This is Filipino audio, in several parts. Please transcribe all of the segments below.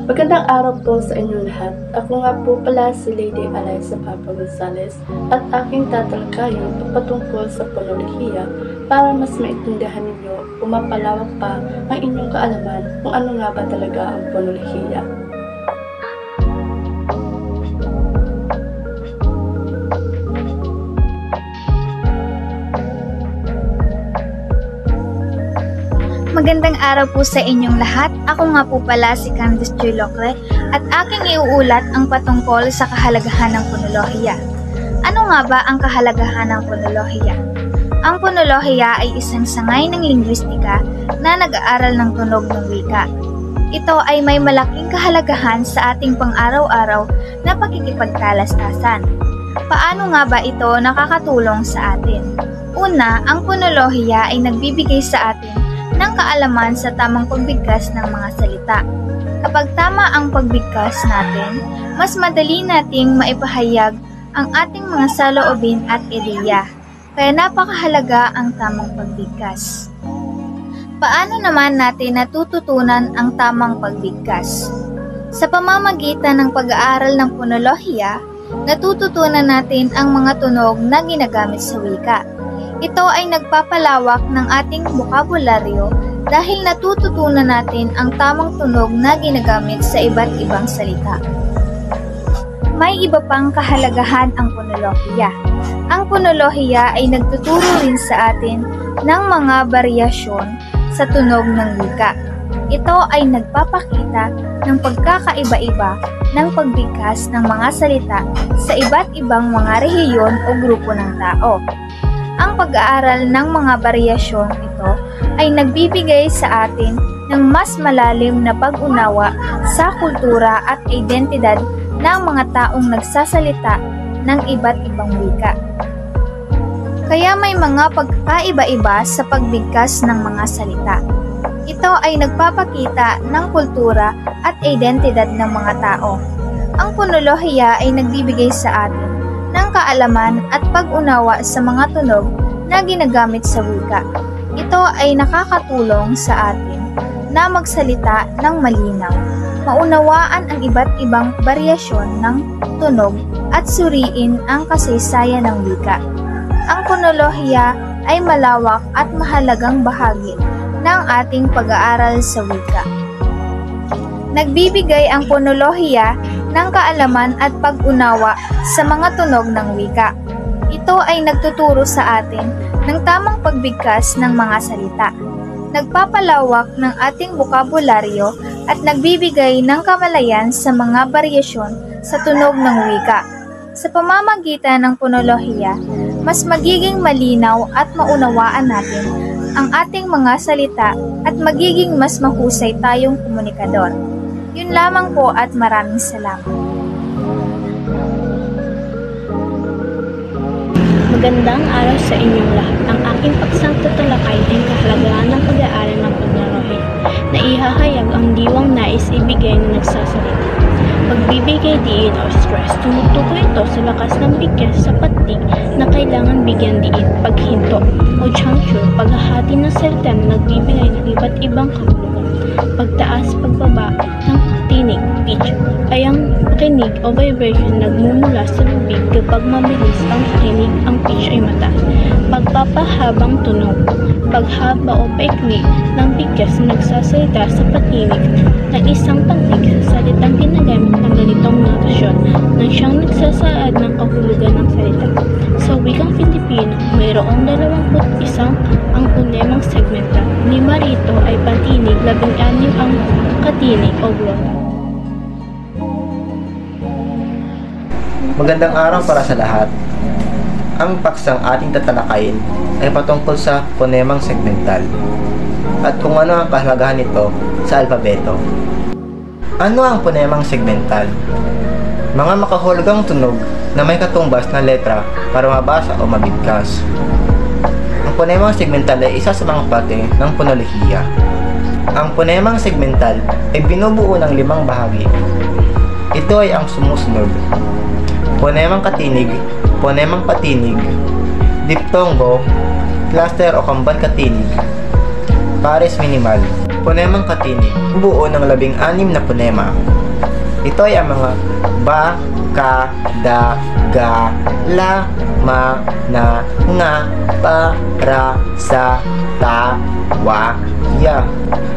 Magandang araw po sa inyong lahat. Ako nga po pala si Lady Alyssa Papa Gonzales at aking tatalakayin patungkol sa ponolohiya para mas maintindihan ninyo o mapalawak pa ang inyong kaalaman kung ano nga ba talaga ang ponolohiya. Magandang araw po sa inyong lahat. Ako nga po pala si Candice Joy Locre at aking iuulat ang patungkol sa kahalagahan ng ponolohiya. Ano nga ba ang kahalagahan ng ponolohiya? Ang ponolohiya ay isang sangay ng lingwistika na nag-aaral ng tunog ng wika. Ito ay may malaking kahalagahan sa ating pang-araw-araw na pakikipagtalastasan. Paano nga ba ito nakakatulong sa atin? Una, ang ponolohiya ay nagbibigay sa atin ng kaalaman sa tamang pagbigkas ng mga salita. Kapag tama ang pagbigkas natin, mas madali nating maipahayag ang ating mga saloobin at ideya. Kaya napakahalaga ang tamang pagbigkas. Paano naman natin natututunan ang tamang pagbigkas? Sa pamamagitan ng pag-aaral ng ponolohiya, natututunan natin ang mga tunog na ginagamit sa wika. Ito ay nagpapalawak ng ating bokabularyo dahil natututunan natin ang tamang tunog na ginagamit sa iba't ibang salita. May iba pang kahalagahan ang ponolohiya. Ang ponolohiya ay nagtuturo rin sa atin ng mga varyasyon sa tunog ng wika. Ito ay nagpapakita ng pagkakaiba-iba ng pagbigkas ng mga salita sa iba't ibang mga rehiyon o grupo ng tao. Ang pag-aaral ng mga varyasyon ito ay nagbibigay sa atin ng mas malalim na pag-unawa sa kultura at identidad ng mga taong nagsasalita ng iba't ibang wika. Kaya may mga pagkaiba-iba sa pagbigkas ng mga salita. Ito ay nagpapakita ng kultura at identidad ng mga tao. Ang ponolohiya ay nagbibigay sa atin ng kaalaman at pag-unawa sa mga tunog na ginagamit sa wika. Ito ay nakakatulong sa atin na magsalita ng malinaw, maunawaan ang iba't ibang varyasyon ng tunog at suriin ang kasaysayan ng wika. Ang ponolohiya ay malawak at mahalagang bahagi ng ating pag-aaral sa wika. Nagbibigay ang ponolohiya ng kaalaman at pag-unawa sa mga tunog ng wika. Ito ay nagtuturo sa atin ng tamang pagbigkas ng mga salita, nagpapalawak ng ating bokabularyo at nagbibigay ng kamalayan sa mga varyasyon sa tunog ng wika. Sa pamamagitan ng ponolohiya, mas magiging malinaw at maunawaan natin ang ating mga salita at magiging mas mahusay tayong komunikador. Yun lamang po at maraming salamat. Magandang araw sa inyong lahat. Ang aking paksang tatalakay ay kahalagahan ng pag-aaral ng ponolohiya na ihahayag ang diwang nais ibigay na nagsasalita. Pagbibigay diin o stress, tumutukoy ito sa lakas ng bigkas sa patig na kailangan bigyan diin, paghinto o juncture, paghahati ng salita na nagbibigay ng iba't ibang kahulugan, pagtaas, pagbaba ng tinig, pitch, ay ang kinig o vibration nagmumula sa bibig kapag mabilis ang kinig, ang pitch ay mataas. Pagpapahabang tunog, paghaba o paikli ng bigkas na nagsasalita sa patinig ng isang panig sa salitang ginagamit ng ganitong notasyon nang siyang nagsasaad ng kahulugan ng salita. Sa wikang Filipino, mayroong 21 ang punemang segmental. 5 rito ay patinig, 16 ang katinig o glottal. Magandang araw para sa lahat. Ang paksang ating tatalakayin ay patungkol sa ponemang segmental at kung ano ang kahalagahan nito sa alpabeto. Ano ang ponemang segmental? Mga makahulugang tunog na may katumbas na letra para mabasa o mabigkas. Ang ponemang segmental ay isa sa mga parte ng ponolohiya. Ang ponemang segmental ay binubuo ng 5 bahagi. Ito ay ang sumusunod: ponemang katinig, ponemang patinig, diptongo, cluster o kambal katinig, pares minimal. Ponemang katinig, buo ng 16 na ponema. Ito ay ang mga ba, ka, da, ga, la, ma, na, nga, pa, ra, sa, ta, wa, ya.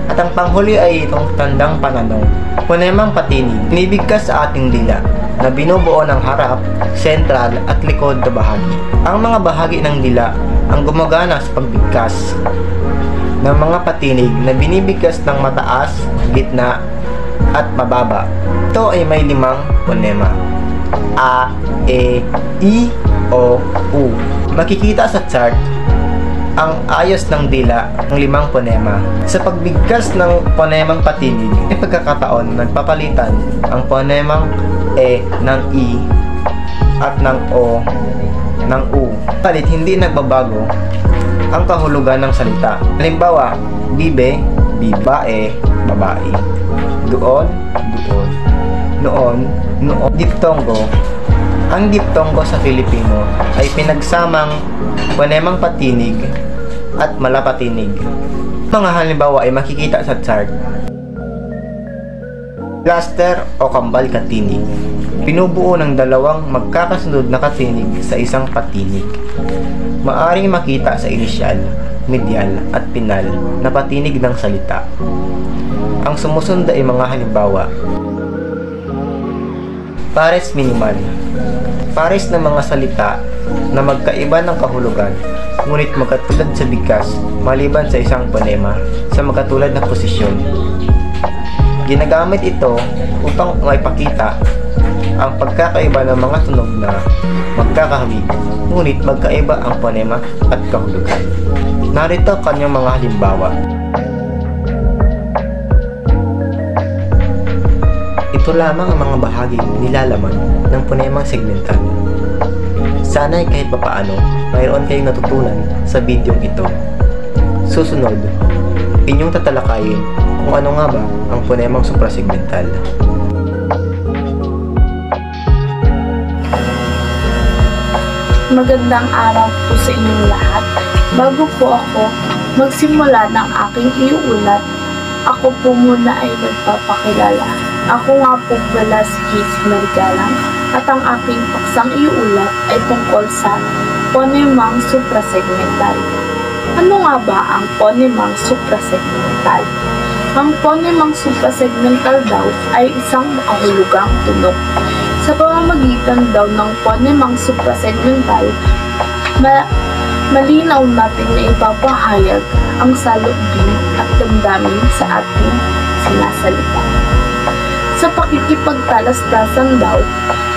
At ang panghuli ay itong tandang pananong. Ponemang patinig, binibigkas sa ating dila na binubuo ng harap, sentral at likod na bahagi. Ang mga bahagi ng dila ang gumagana sa pagbigkas ng mga patinig na binibigkas ng mataas, gitna, at mababa. Ito ay may 5 ponema. A, E, I, O, U. Makikita sa chart ang ayos ng dila ng 5 ponema. Sa pagbigkas ng ponemang patinig, may pagkakataon nagpapalitan ang ponemang E ng I at ng O ng U. Palit hindi nagbabago ang kahulugan ng salita. Halimbawa, bibe, bibae, babae. Doon, doon. Noon, noon. Diptongo. Ang diptongo sa Filipino ay pinagsamang ponemang patinig at malapatinig. Mga halimbawa ay makikita sa chart. Cluster o kambal katinig. Pinubuo ng 2 magkakasunod na katinig sa isang patinig. Maaring makita sa inisyal, medial at pinal na patinig ng salita. Ang sumusunod ay mga halimbawa. Pares minimal. Pares ng mga salita na magkaiba ng kahulugan ngunit magkatulad sa bigkas maliban sa isang ponema sa magkatulad na posisyon. Ginagamit ito upang maipakita ang pagkakaiba ng mga tunog na magkakahawig ngunit magkaiba ang ponema at kahulugan. Narito kanyang mga halimbawa. Ito lamang ang mga bahaging nilalaman ng ponemang segmental. Sana'y kahit papaano, mayroon kayong natutunan sa bidyong ito. Susunod, inyong tatalakayin kung ano nga ba ang ponemang suprasegmental. Magandang araw po sa inyong lahat. Bago po ako magsimula ng aking iuulat, ako po muna ay magpapakilala. Ako nga po pala si Casey Marigalang at ang aking paksang iuulat ay tungkol sa ponemang suprasegmental. Ano nga ba ang ponemang suprasegmental? Ang ponemang suprasegmental daw ay isang makahulugang tunog. Sa pamamagitan daw ng ponemang suprasegmental, malinaw natin na ipapahayag ang saloobin at damdamin sa ating sinasalita. Sa pakikipagtalastasan daw,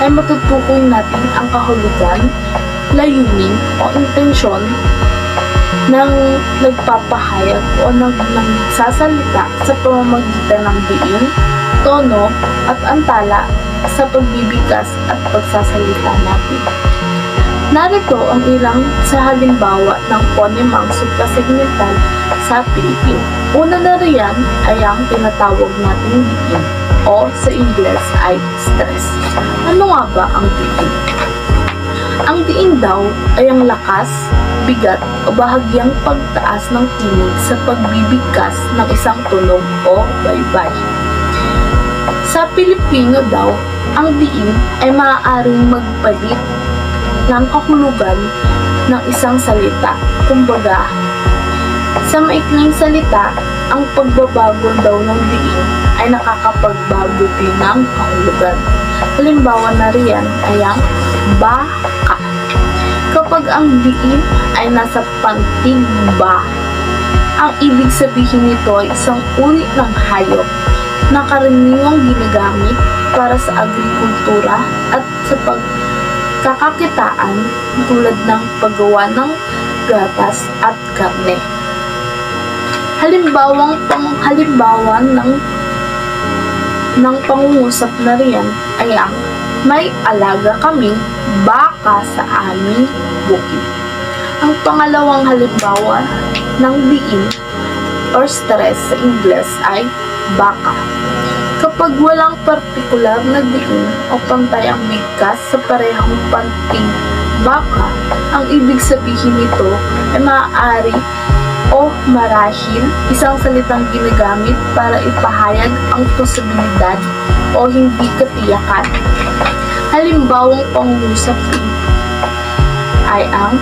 ay matutukoy natin ang kahulugan, layunin o intensyon ng nagpapahayag o nagsasalita sa pamamagitan ng diin, tono at antala sa pagbibigkas at pagsasalita natin. Narito ang ilang sa halimbawa ng ponemang suprasegmental sa Pilipino. Una na riyan ay ang tinatawag nating diin o sa Ingles ay stress. Ano nga ba ang diin? Ang diin daw ay ang lakas, bigat o bahagyang pagtaas ng tinig sa pagbibigkas ng isang tunog o baybay. Sa Pilipino daw, ang diin ay maaaring magpalit ng kahulugan ng isang salita. Kumbaga, sa maikling salita, ang pagbabago daw ng diin ay nakakapagbago din ng kahulugan. Halimbawa na riyan ay ang baka. Kapag ang diin ay nasa pantig ba, ang ibig sabihin nito ay isang uri ng hayop na karaniwang ginagamit para sa agrikultura at sa pagkakakitaan tulad ng paggawa ng gatas at karne. Halimbawa ng pangungusap na riyan ay ang may alaga kaming baka sa aming bukid. Ang pangalawang halimbawa ng diin or stress sa Ingles ay baka. Kapag walang partikular na diin o pantay ang bigkas sa parehong panting baka, ang ibig sabihin nito ay maaari o o marahil isang salitang ginagamit para ipahayag ang posibilidad o hindi katiyakan. Halimbawang pangungusap ay ang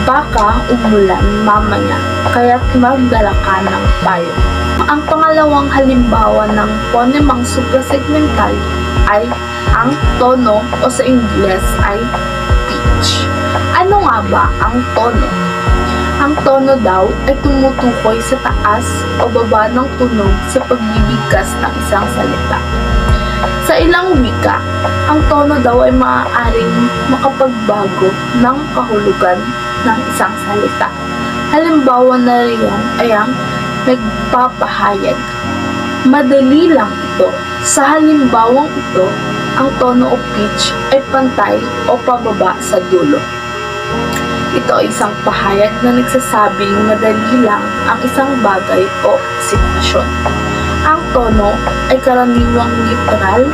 baka umulan mamaya kaya't magdala ka ng payo. Ang pangalawang halimbawa ng ponemang suprasegmental ay ang tono o sa Ingles ay pitch. Ano nga ba ang tono? Ang tono daw ay tumutukoy sa taas o baba ng tunog sa pagbibigkas ng isang salita. Sa ilang wika, ang tono daw ay maaaring makapagbago ng kahulugan ng isang salita. Halimbawa na riyan ay ang nagpapahayag. Madali lang ito. Sa halimbawang ito, ang tono o pitch ay pantay o pababa sa dulo. Ito ay isang pahayag na nagsasabing madali lang ang isang bagay o sitwasyon. Ang tono ay karaniwang neutral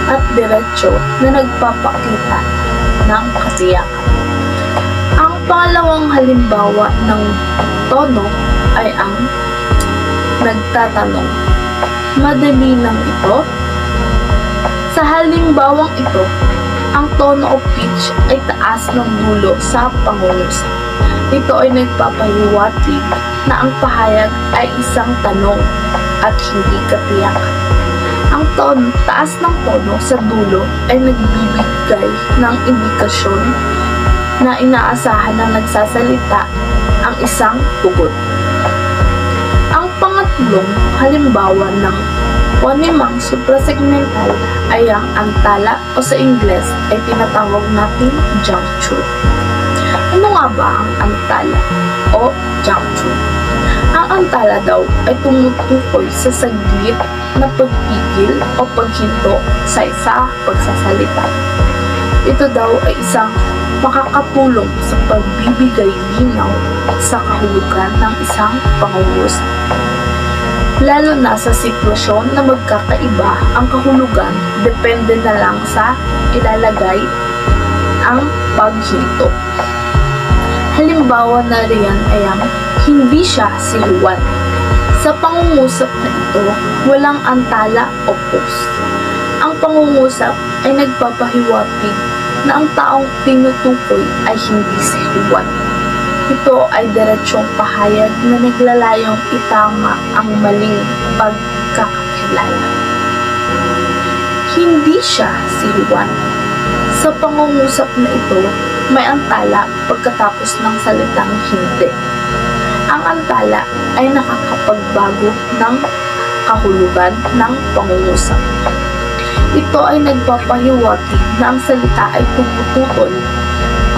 at diretso na nagpapakita ng katiyakan. Ang pangalawang halimbawa ng tono ay ang nagtatanong. Madali lang ito? Sa halimbawang ito, ang tono o pitch ay taas ng dulo sa pangungusap. Ito ay nagpapahiwatig na ang pahayag ay isang tanong at hindi katiyakan. Ang taas ng tono sa dulo ay nagbibigay ng indikasyon na inaasahan ng nagsasalita ang isang tugon. Ang pangatlong halimbawa ng ponemang suprasegmental ay ang antala o sa Ingles ay tinatawag natin juncture. Ano nga ba ang antala o juncture? Ang antala daw ay tumutukoy sa saglit na pagpigil o paghinto sa isa pagsasalita. Ito daw ay isang makakatulong sa pagbibigay linaw sa kahulugan ng isang pangungusap. Lalo na sa sitwasyon na magkakaiba ang kahulugan, depende na lang sa ilalagay ang paghinto. Halimbawa na riyan ay ang hindi siya si Juan. Sa pangungusap na ito, walang antala o post. Ang pangungusap ay nagpapahiwatig na ang taong tinutukoy ay hindi si Juan. Ito ay diretsyong pahayag na naglalayong itama ang maling pagkakakilala. Hindi siya si Juan. Sa pangungusap na ito, may antala pagkatapos ng salitang hindi. Ang antala ay nakakapagbago ng kahulugan ng pangungusap. Ito ay nagpapahiwatig na ang salita ay tumutukoy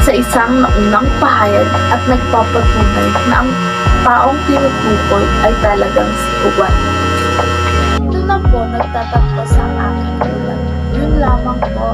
sa isang naunang pahayag at nagpapatunay na ang taong tinutukoy ay talagang si Juan. Ito na po nagtatapos ang aking ulat. Yun lamang po.